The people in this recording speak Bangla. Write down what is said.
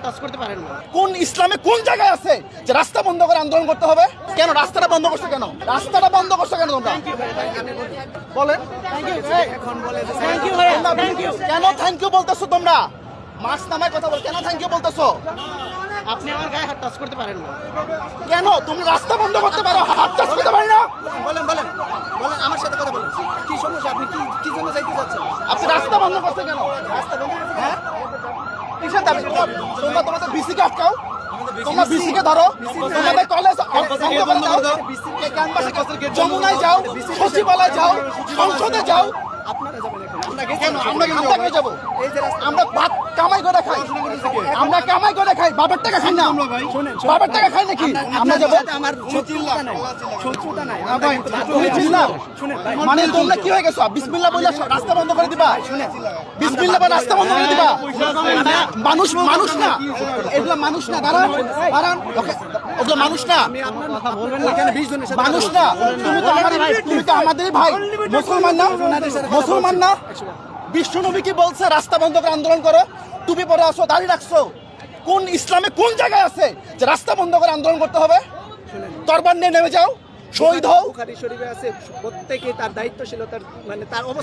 টাচ করতে পারেন না। কোন ইসলামে কোন জায়গায় আছে যে রাস্তা বন্ধ করে আন্দোলন করতে হবে? কেন রাস্তাটা বন্ধ করছো কেন? রাস্তাটা বন্ধ করছো কেন তোমরা? বলেন থ্যাংক ইউ ভাইয়া, থ্যাংক ইউ। কেন থ্যাংক ইউ বলতেছো তোমরা? মাস নামায় কথা বল, কেন থ্যাংক ইউ বলতেছো? আপনি আমার গায়ে হাত টাচ করতে পারেন না। কেন তুমি রাস্তা বন্ধ করতে পারো, হাত টাচ করতে পারি না? বলেন বলেন বলেন আমার সাথে কথা বলেন। কি সমস্যা? আপনি কি জন্য যাইতে যাচ্ছেন? আপনি রাস্তা বন্ধ করতে কেন? রাস্তা বন্ধ করতে হ্যাঁ কিসের দাবি? তোমরা তোমাদের বিসিকে আটকাও, তোমরা বিসিকে ধরো, তোমাদের কলেজ বন্ধ করে দাও, ক্যাম্পাসে যমুনায় যাও, সচিবালয় যাও, সংসদে যাও। আপনারা যাবেন এখন। কেন আমরা কেন যাবো? এই যে রাস্তা আমরা ভাত কামাই করে খাই, আমরা কামাই করে খাই, বাবার টাকা খাই না, বাবার টাকা খাই নাকি? আমরা যাবো? আমার শত্রুতা নাই, শত্রুতা নাই। তুমি চিল্লাও? শুনেন ভাই, মানে তোমরা কি হয়ে গেছো? বিসমিল্লাহ বলে রাস্তা বন্ধ করে দিবা? বিসমিল্লাহ বলে রাস্তা বন্ধ করে দিবা? মানুষ মানুষ না, এগুলো মানুষ না। দাঁড়ান দাঁড়ান, ওগুলো মানুষ না, এখানে 20 জনের সাথে মানুষ না। তুমি তো আমাদেরই ভাই, মুসলমান না? মুসলমান না? বিশ্ব নবী কি বলছে? রাস্তা বন্ধ করে আন্দোলন করো। টুপি পরে আসো, দাড়ি রাখছো। কোন ইসলামে কোন জায়গায় আছে যে রাস্তা বন্ধ করে আন্দোলন করতে হবে? তরবার নিয়ে নেমে যাও, শহীদ হও। বুখারী শরীফে আছে প্রত্যেকে তার দায়িত্বশীলতার মানে তার অবস্থা